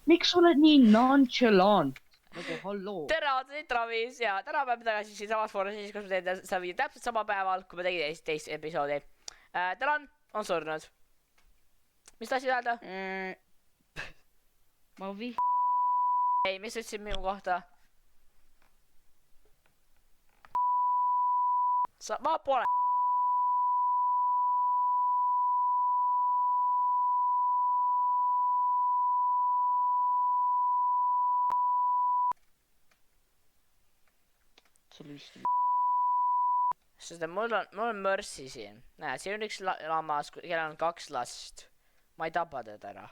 miks sa oled nii nonchalant? Nagu halloo. tere, olen Travis ja täna peame tagasi siin samas foorumis, siis kus ma teen seda video täpselt sama päeval, kui ma tegin teist episoodi. Tänan, on surnud. Mis tahtsid öelda? Ma Ei, mis ütlesid minu kohta? Ma pole. Sest mul on Mercy siin. Näe, siin on üks lammas, kellel on 2 last. Ma ei tapa teda ära.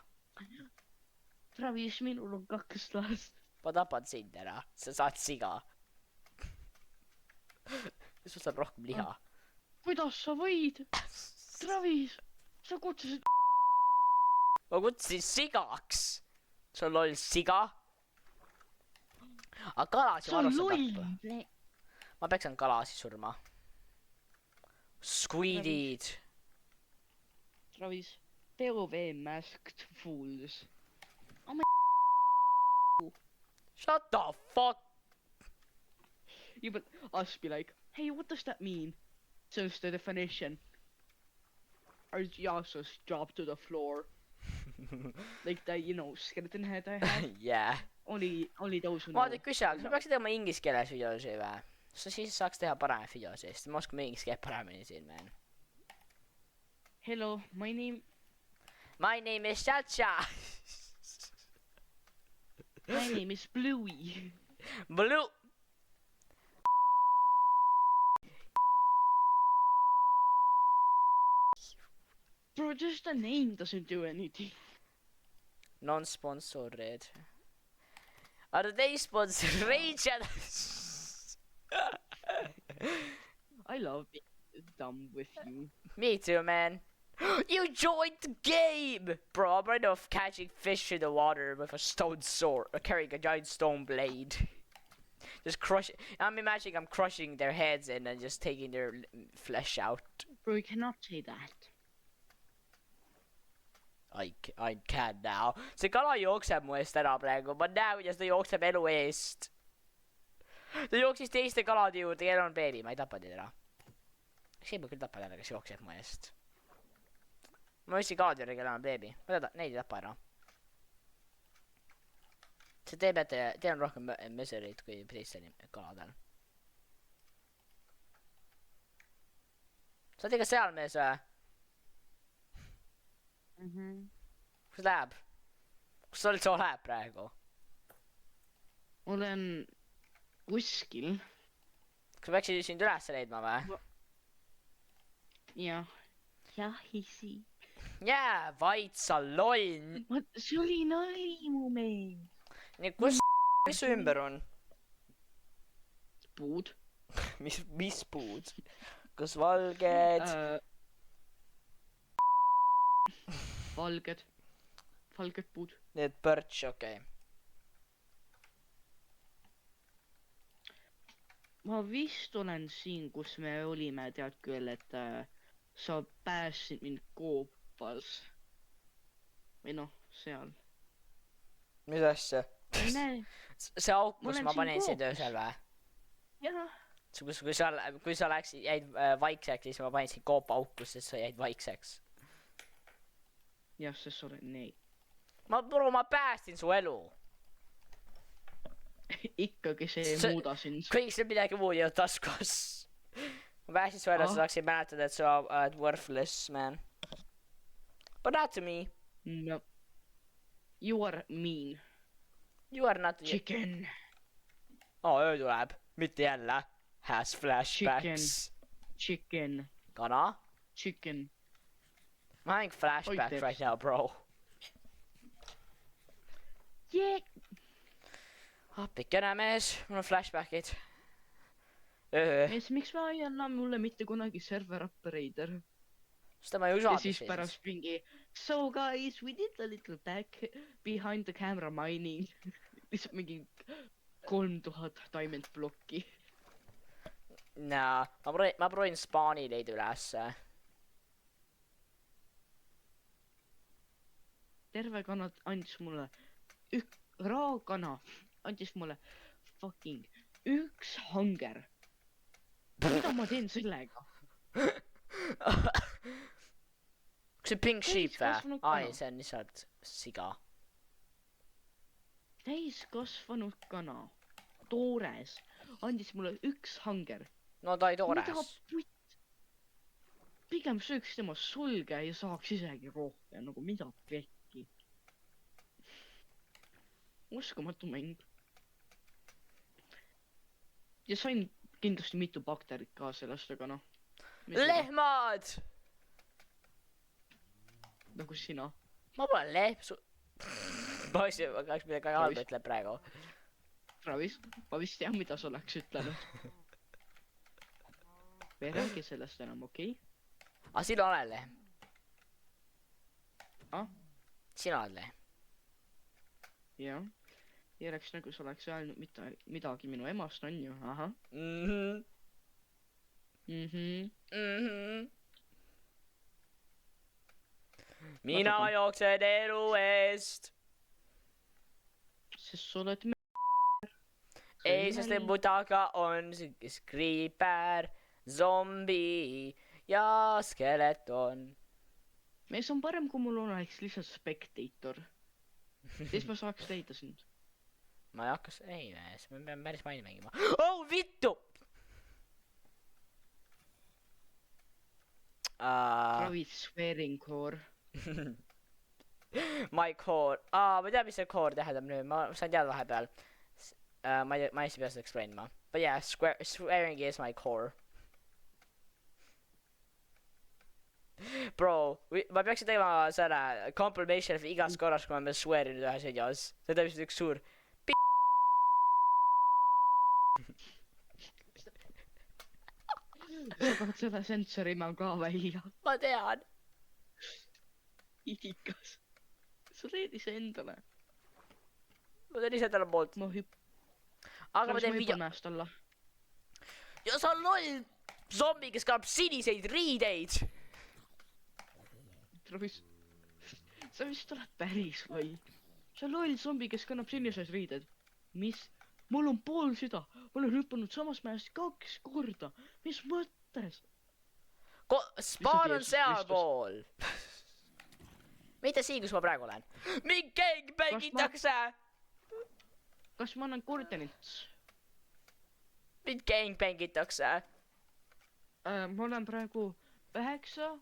Travis, minul on 2 last. Ma tapan sind ära. Sa saad siga. Sul saab rohkem liha. Kuidas sa võid? Travis, sa kutsusid... Ma kutsusin sigaks. See on loll siga. Aga kalasi ma arvasin tappa. Ma peaksin kalasi surma. Squidid. Travis, POV masked fools. Shut the fuck. You but us be like, hey, what does that mean? Since the definition. Our Yasu's drop to the floor. Like the, you know, skeleton head I have. Yeah. Only those who know. Vaata, küsa, kas me peaks tegema inglise keeles videosi või? Siis saaks teha paremaid videosi, sest ma oskame inglise keelt paremini siin, man. Hello, my name is Chacha. My name is Bluey. Blue. Bro, just the name doesn't do anything. Non-sponsored. Are they sponsored? Rachel. I love being dumb with you. Me too, man. You joined the game! Bro, I'm right off catching fish in the water with a stone sword, or carrying a giant stone blade. Just crush it. I'm imagining I'm crushing their heads in and just taking their flesh out. Bro, you cannot say that. I can now. See kala jookseb mu eest ära praegu. Ma näen, kuidas ta jookseb elu eest. Ta jooksis teiste kalade juurde, kellel on beebi. Ma ei tapa neid ära. Kas ei ma küll tapa ära, kes jookseb mu eest? Ma mõtlesin kalade juurde, kellel on beebi. Ma neid ei tapa ära. See teeb, et teil on rohkem miserit kui teistel kaladel. Sa oled ikka seal mees või? Kus läheb? Kus sa üldse oled praegu? Olen kuskil. Kas ma peaksin sind üles leidma või? Jah. Jah, isi. Jää, vaid sa loll! See oli nali mu mees. Nii, mis su ümber on? Puud. Mis puud? Kas valged? Valged puud. Need birch, okei. Ma vist olen siin, kus me olime, tead küll, et sa päästsid mind koopas. Või noh, seal. Mis asja? See auk, kus ma panin sind öösel või? Jah. Kui sa jäid vaikseks, siis ma panin sind koopa auku, sest sa jäid vaikseks. Jah, sest sa oled nii. Ma päästin su elu. Ikkagi see ei muuda sind. Kõik see midagi muud ei ole taskus. Ma pääsin su elu, sa saaksid mäletada, et sa oled worthless, man. But not to me. No. You are mean. You are not... Chicken. Öö tuleb. Mitte jälle. Has flashbacks. Chicken. Kana? Chicken. I'm having flashbacks right now, bro. Yeah. Appikene mees, mul on flashbackid. Mees, miks ma ei anna mulle mitte kunagi server operator? Seda ma ju saada ja siis pärast mingi, so guys, we did a little back behind the camera mining. Lihtsalt mingi 3000 diamond blokki. Naa, ma proovin spaani leida ülesse. Terve kannat andis mulle raakana andis mulle fucking 1 hanger. Mida ma teen sellega? Kas see pink sheep vä? Täiskasvanud kana. Ai, see on lihtsalt siga. Täiskasvanud kana. Toores. Andis mulle 1 hanger. No ta ei Mida toores. putt? Pigem sööks tema sulge ja saaks isegi rohkem. Nagu mida pekki. Uskumatu mäng. Ja sain kindlasti mitu bakterit ka sellest, aga noh. Lehmad! Nagu sina. Ma pole lehm ma oleks midagi halba ütleb praegu. Travis, ma vist tean, mida sa oleks ütlenud. Me ei räägi sellest enam, okei? Sina oled lehm. Sina oled lehm. Jah. Ei oleks nagu sa oleks öelnud midagi minu emast, on ju? Ahah. Mina jooksen elu eest. Sest sa oled Ei, sest mu taga on skriiper, zombi ja skeleton. mees on parem, kui mul oleks lihtsalt spectator. Siis ma saaks leida sind. Ma ei hakkas, ei mees, me peame päris maini mängima. Oh, vittu! Travis swearing core. My core. Ma ei tea, mis see core tähendab nüüd, ma sain teada vahepeal. Ma ei pea seda explain ma. But yeah, swearing is my core. Bro, ma peaksin tegema selle compilation igas korras, kui ma olen swearinud ühes videos. See on üks suur Sa pead selle sensorima ka välja. Ma tean. Idikas. Sa teed ise endale. Ma teen ise talle poolt. Aga ma teen video. Näest alla. Ja sa on loll zombi, kes kannab siniseid riideid. Travis, sa vist oled päris loll. See loll zombi, kes kannab siniseid riided. Mis? Mul on pool süda. Ma olen hüpanud samas mäest 2 korda. Mis mõttes? Spaan on sealpool. Mitte siin, kus ma praegu olen. Mind gangbängitakse. Kas ma annan koordinits? Mind gangbängitakse. Ma olen praegu 9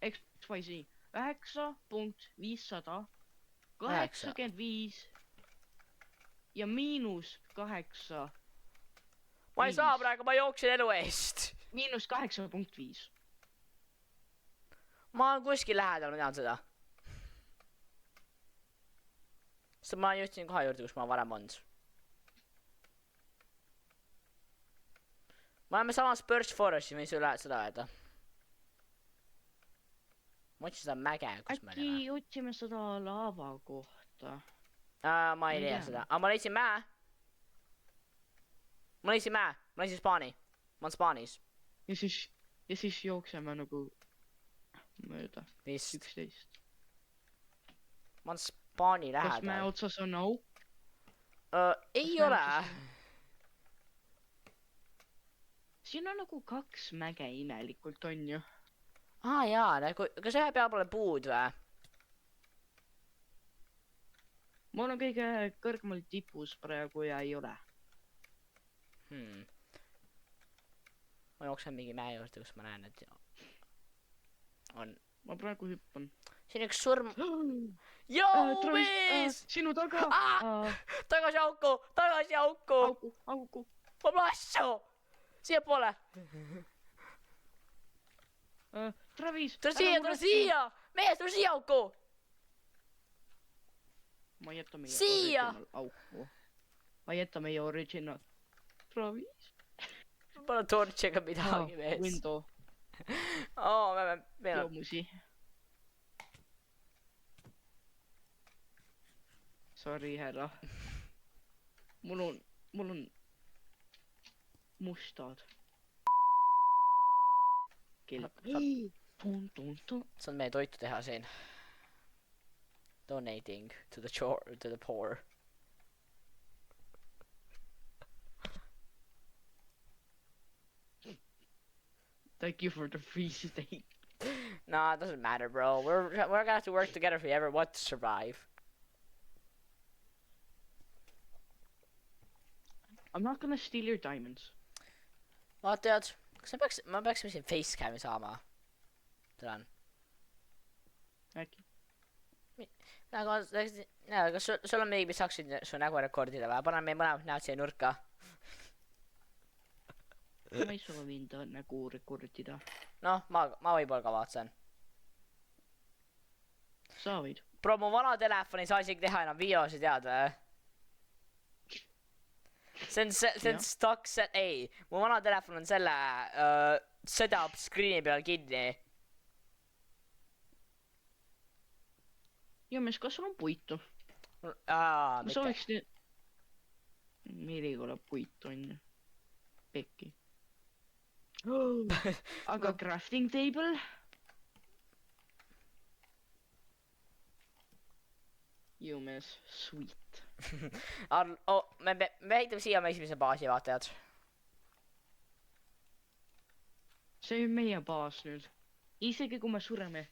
XYZ 9.500 85 ja -8. Ma ei saa praegu, ma jooksin elu eest. -8.5. Ma olen kuskil lähedal, ma tean seda. Sest ma jõudsin koha juurde, kus ma varem olnud. Me oleme samas Birch Forestis, võin sulle seda öelda. Ma otsin seda mäge, kus me oleme. Äkki otsime seda laava kohta. Ma ei leia seda, aga ma leidsin mäe. Ma leidsin spaani. Ma olen spaanis. Ja siis jookseme nagu mööda. Vist. 11. Ma olen spaani Kas lähedal. mäe otsas on auk? Ei ole. Siin on nagu 2 mäge imelikult, on ju? Jaa, kas ühe peal pole puud või? Ma olen kõige kõrgemal tipus praegu ja ei ole. Ma jooksen mingi mäe juurde, kus ma näen, et on. Ma praegu hüppan. Siin üks surm. Joo, Travis, mees! sinu taga! Tagasi auku! Auku! Ma plassu! Siia poole! Travis! Tule siia! Mees, tule siia auku! Ma ei jäta meie Siia! original auku. Ma ei jäta meie original. Travis? Ma pole torchiga midagi, mees. Window. Meil on. Joomusi. Sorry, härra. Mul on mustad. Kell. See on meie toitu teha siin. Donating to the poor. Thank you for the free steak. Nah, it doesn't matter, bro. We're gonna have to work together if we ever want to survive. I'm not gonna steal your diamonds. Vaatajad, kas ma peaksime siin facecam'i saama? Tänan. Äkki? Kas sul on midagi, mis saaksid su nägu rekordida või? Panen meie mõlemad näod siia nurka. Ma ei soovi enda nägu rekordida. Noh, ma võib-olla kavatsen. Sa võid. Bro, mu vana telefon ei saa isegi teha enam videosi, tead või? See on stock set, ei. Mu vana telefon on selle setup screen'i peal kinni. Ja mees, kas sul on puitu? Ma sooviks nüüd... Meil ei ole puitu, on ju. Pekki. Aga crafting table? Ju mees, sweet. Me ehitame siia oma esimese baasi, vaatajad. See on meie baas nüüd. Isegi kui me sureme,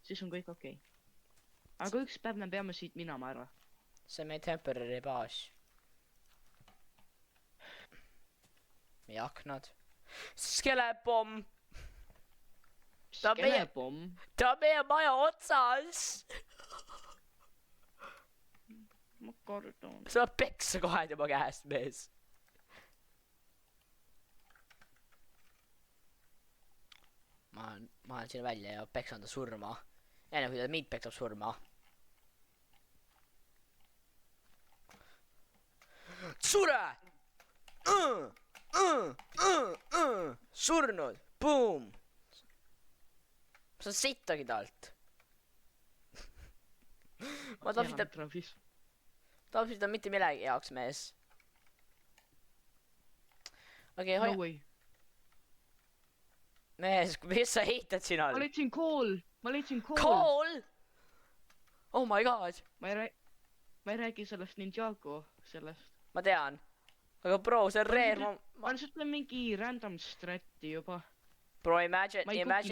siis on kõik okei. Aga üks päev me peame siit minema ära. See on meie temporary baas. Meie aknad. Skelepomm! Skelepomm? Ta on meie maja otsas! Ma kardan. Sa oled peksa kohe tema käest, mees. Ma olen siin välja ja peksan ta surma. Enne kui ta mind peksab surma. Sure! Surnud! Boom! Sa sittagi talt. Ma tapsin ta mitte millegi jaoks, mees. Okei, No way. Mees, mis sa heitad siin all? Ma leidsin kool. Kool? Oh my god. Ma ei räägi sellest Ninjago, sellest. Ma tean. Aga bro, see on rare. Ma lihtsalt olen mingi random stratti juba. Bro, imagine, kui me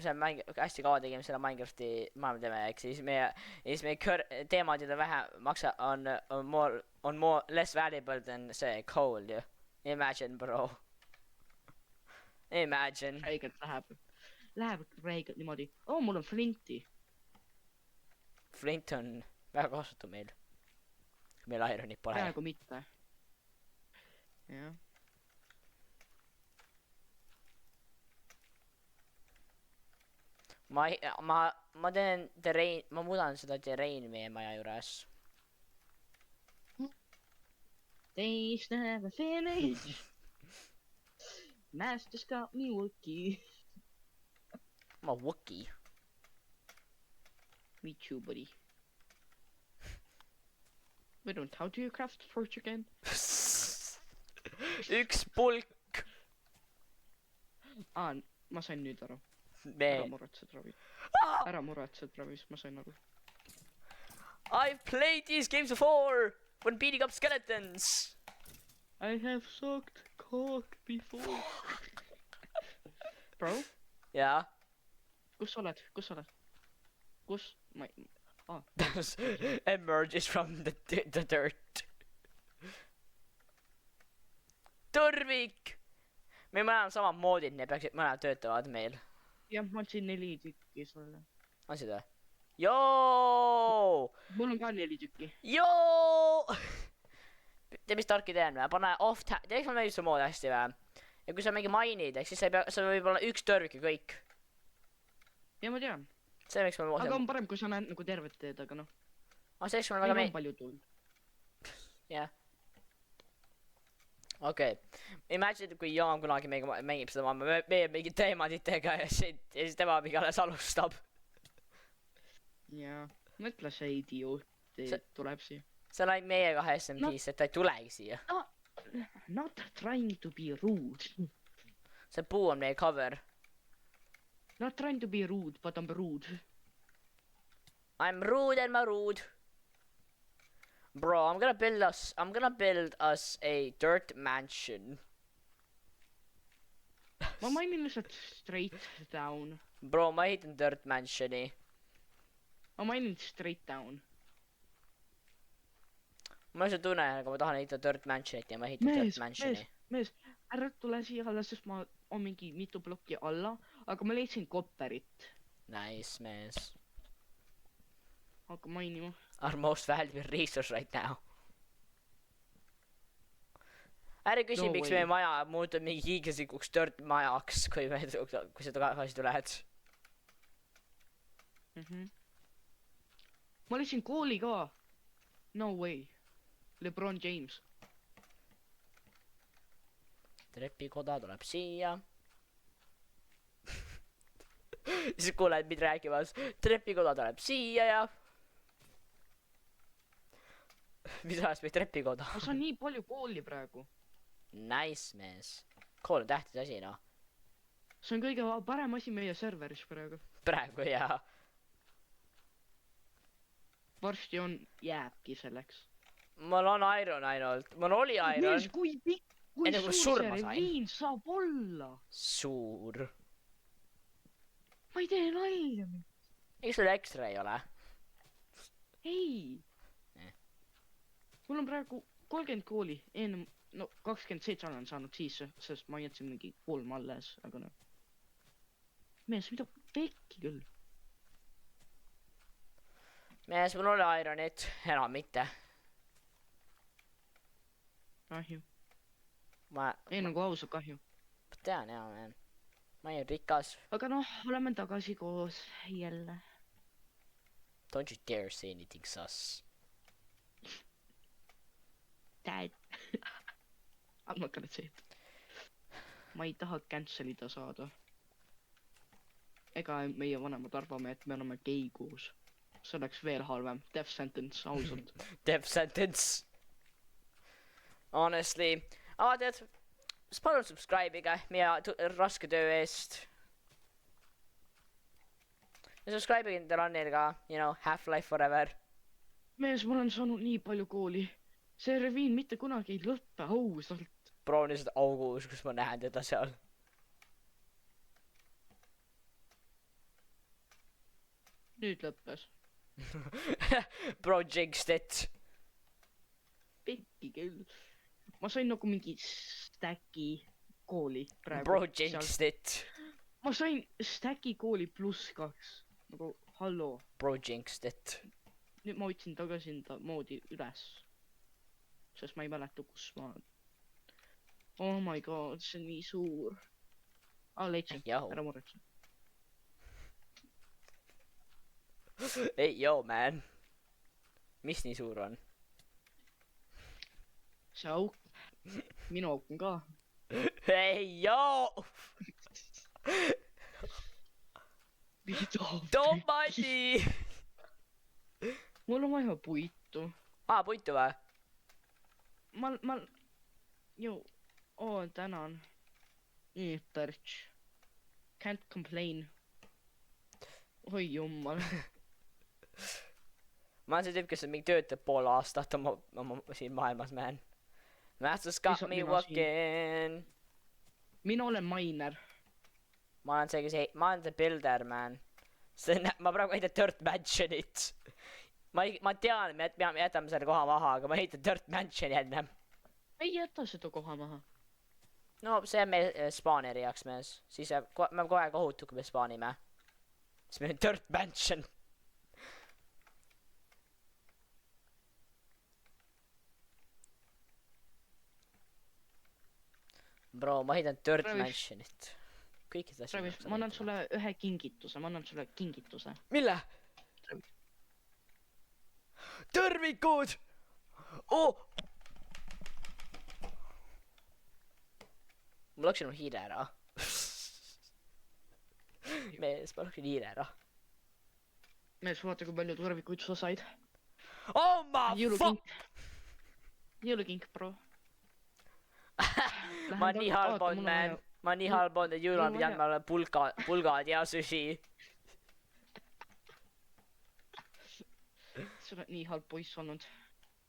selle hästi kaua tegime selle Minecrafti maailma teeme, eks siis meie teemad ja ta vähe on more less valuable than see coal, ju. Imagine, bro. Imagine. Räigelt läheb räigelt niimoodi. Oh, mul on flinti. Flint on väga kasutu meil. Meil ironit pole. Praegu mitte. Jah. Ma teen ma muudan seda terrain meie maja juures. Days never finish. Master's got me Wookie. I'm a Wookie. Me too, buddy. Wait, how do you craft torch again? Üks pulk. Ma sain nüüd aru. Ära muretse, Travis, ma sain aru. I've played these games before when beating up skeletons. I have sucked cock before. Bro? Jaa. Kus sa oled? Kus? Emerges from the dirt. Tõrvik! Me mõlemad samad moodid, need peaksid mõlemad töötavad meil. Jah, ma andsin 4 tükki sulle. Andsid või? Joo! Mul on ka 4 tükki. Joo! Tead, mis tarki teen või? Pane off tag, teeks ma meeldib su mood hästi või? Ja kui sa mingi mainid, eks siis sa ei pea, sa võib olla üks tõrvik ja kõik. Ja ma tean. See võiks ma aga on parem, kui sa näed nagu tervet teed, aga noh. See võiks ma väga meil on palju tuld. Jah. Okei. Imagine, kui Jaan kunagi mängib seda meie mingi teemaditega ja siis tema mingi alles alustab. Jaa. Mõtle see idioot tuleb siia. See on ainult meie kahe SMT-s, et ta ei tulegi siia. Not trying to be rude. See puu on meie cover. Not trying to be rude, but I'm rude. I'm rude and ma rude. Bro, I'm gonna build us a dirt mansion. ma mainin lihtsalt straight down. Bro, ma ehitan dirt mansioni. ma mainin straight down. Ma lihtsalt tunnen, aga ma tahan ehitada dirt mansionit ja ma ehitan dirt mansioni. mees, ära tule siia alla, sest ma on mingi mitu plokki alla, aga ma leidsin kopperit. Nice, mees. Hakka mainima. Our most valuable resource right now. Ära küsi, No miks way. meie maja muutub mingi hiiglaslikuks dirt majaks, kui sa tagasi tuled. ma leidsin kooli ka. No way. LeBron James. Trepikoda tuleb siia. Siis kuuled mind rääkimas. Trepikoda tuleb siia ja... Mis ajast või trepikoda? ma saan nii palju kooli praegu. Nice, mees. Kool on tähtis asi, noh. see on kõige parem asi meie serveris praegu. Praegu, jaa. varsti jääbki selleks. Mul on iron ainult. Mul oli iron. mees, kui pikk, kui Enne kui suur surma see sain. reviin saab olla? Suur. ma ei tee nalja. Miks sul ekstra ei ole? ei. mul on praegu 30 kooli, ennem, no 27 olen saanud siis, sest ma jätsin mingi 3 alles, aga noh. mees, mida pekki küll. Mees, mul oli ironit, enam mitte. Kahju. Ma ei nagu ausalt kahju. tean, jaa, man. Ma olen rikas. aga noh, oleme tagasi koos jälle. Don't you dare say anything sus. Dad. I'm not gonna say it. ma ei taha cancel ida saada. ega meie vanemad arvame, et me oleme gei koos. see oleks veel halvem. Death sentence, ausalt. Death sentence. Honestly. Tead, siis palun subscribe'ige meie raske töö eest. Ja subscribe'ige nende runnil ka, you know, Half-Life Forever. mees, ma olen saanud nii palju kooli. see reviin mitte kunagi ei lõppe, ausalt. Bro on lihtsalt augus, kus ma näen teda seal. nüüd lõppes. Bro jinxed it. Pekki küll. ma sain nagu mingi stacki kooli praegu. Bro jinxed it. ma sain stacki kooli +2. nagu halloo. Bro jinxed it. nüüd ma võtsin tagasi enda moodi üles. sest ma ei mäleta, kus ma... Oh my god, see on nii suur. leidsin, ära muretse. Hey, yo, man. Mis nii suur on? see auk. minu auk on ka. Hey, yo! Don't mind me! mul on vaja puitu. Puitu või? tänan. Perch. Can't complain. oi jummal. Ma olen see tüüp, kes on mingi töötab pool aastat oma siin maailmas, man. Masters got me walking. mina olen miner. Ma olen see builder, man. Ma praegu ehitan dirt mansionit. Ma tean, me jätame selle koha maha, aga ma ehitan dirt mansioni ennem. ei jäta seda koha maha. No see on meie spaaneri jaoks, mees. Siis me kogu aeg ohutu, kui me spaanime. Siis meil on dirt mansion. Bro, ma ehitan dirt mansionit. Kõikide asjad. Travis, ma annan sulle ühe kingituse, Mille? Tõrvikud! Ma laksin hiire ära. Mees, ma laksin hiire ära. mees, vaata, kui palju tõrvikuid sa said. Oh ma fuck! jõulukink, bro. Ma nii halb on, man. Ma nii halb on, et jõulud on pidanud mulle pulgad ja sushi. sa oled nii halb poiss olnud?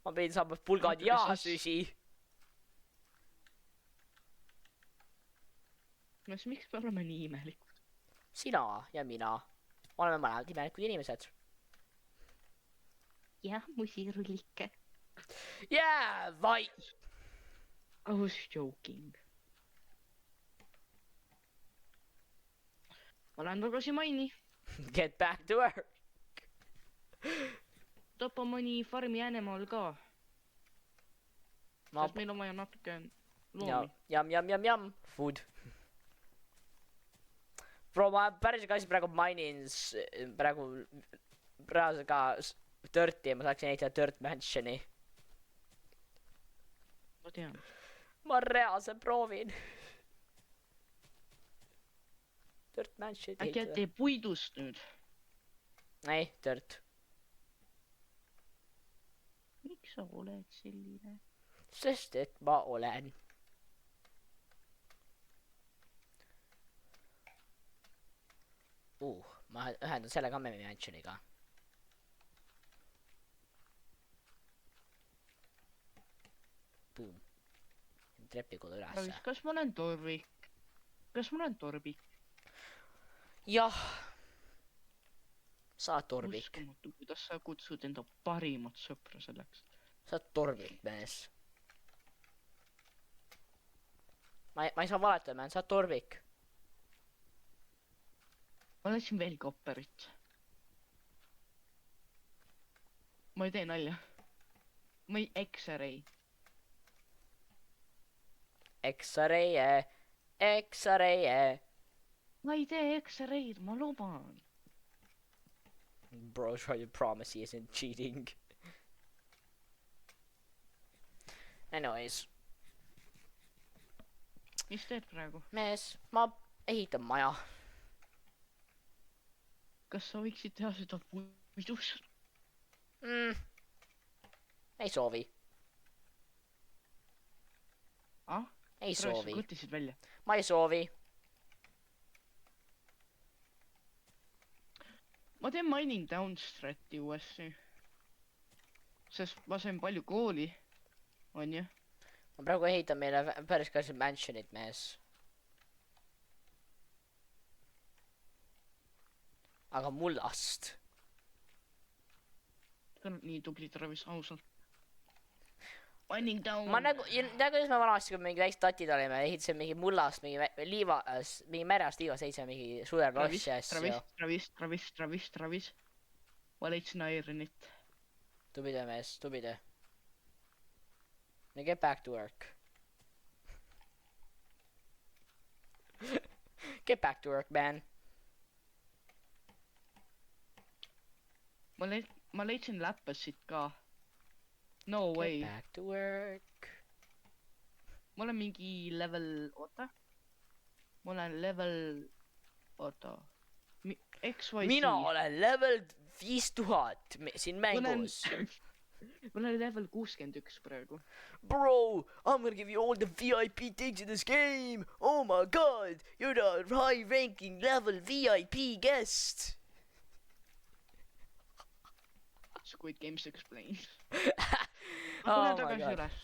ma pidin saama pulgad Oota, ja kas- süsi. Miks me oleme nii imelikud? Sina ja mina oleme mõlemad imelikud inimesed. Jah, musirullike. Yeah, vai! I was joking. Ma lähen tagasi maini. Get back to work. Tapa mõni farmi animal ka. Ma... Sest meil on vaja natuke Ja, loomi. jam. Food. Bro, ma päris kasi praegu mainin praegu ka Dirti ja ma saaksin ehitada Dirt Mansioni. Ma tean. Ma reaalselt proovin. Dirt Mansioni Äkki ehitada. tee puidust nüüd? Ei, Dirt. Miks sa oled selline? Sest et ma olen. Ma ühendan selle ka Memi Mansioniga. Boom. Trepikodu ülesse. Kas ma olen torbik? Jah. Sa oled torbik. Uskumatu, kuidas sa kutsud enda parimat sõpra selleks. Sa oled torbik, mees. Ma ei saa valetada, man. Sa oled torbik. Ma läksin veel kopperit. Ma ei tee nalja. Ma ei X-ray. X-ray. Ma ei tee X-ray'd, ma luban. Bro, try to promise he isn't cheating. Anyways. Mis teed praegu? Mees, ma ehitan maja. Kas sa võiksid teha seda puidus? Ei soovi. Ah? Ei soovi. Sa kõttisid välja. Ma ei soovi. Ma teen mining downstreeti uuesti. Sest ma sain palju kooli. On ju? Ma praegu ehitan meile päris ka see mansionit, mees. Aga mullast. Sa oled nii tubli, Travis, ausalt. Mining down. Ma nagu, kuidas me vanasti, kui mingi väiksed tatid olime, ehitasime mingi mullast, mingi mingi merest liivast ehitasime mingi suderlossi asju. Travis. Ma leidsin ironit. Tubide, mees, tubide. Now get back to work. Get back to work, man. Ma leidsin läppasid ka. No way. Get back to work. Ma olen mingi level, oota. Ma olen level, oota. XYZ. Mina olen level 5000 siin mängus. Ma olen level 61 praegu. Bro, I'm gonna give you all the VIP things in this game. Oh my god, you're the high ranking level VIP guest. Squid Games explained. Ma Oh tulen my tagasi god. üles.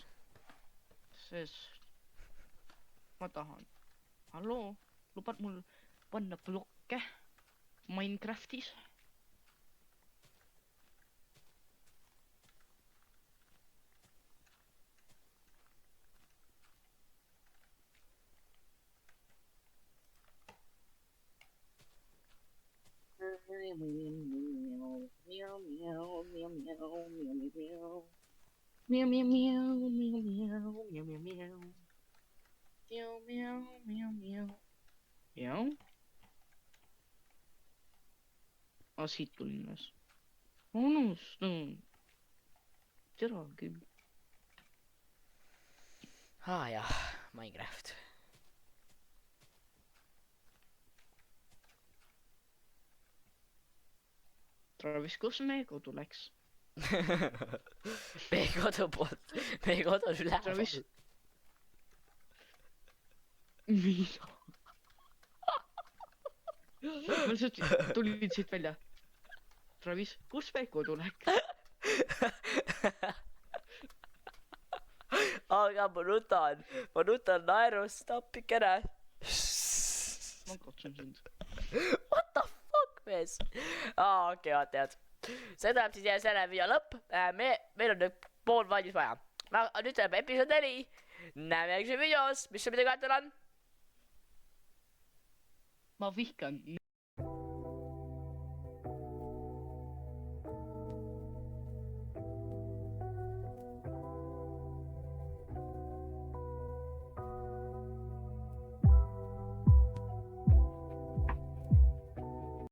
Sest ma tahan. Halloo, lubad mul panna blokke Minecraftis? Jah. Siit tulin üles. Unustan. Tere küll. Jah, Minecraft. Travis, kus meie kodu läks? meie kodu poolt, meie kodu on üleval. Travis. Mida? Ma lihtsalt tulin siit välja. Travis, kus meie kodu läks? aga ma nutan naerust appikene. Ma katsun sind. What the fuck, mees? Okei, vaata head. See tuleb siis selle video lõpp. Meil on nüüd pool valmis vaja. Nüüd tuleb episood 4. Näeme järgmises videos. Mis sul midagi vahetada on? Ma vihkan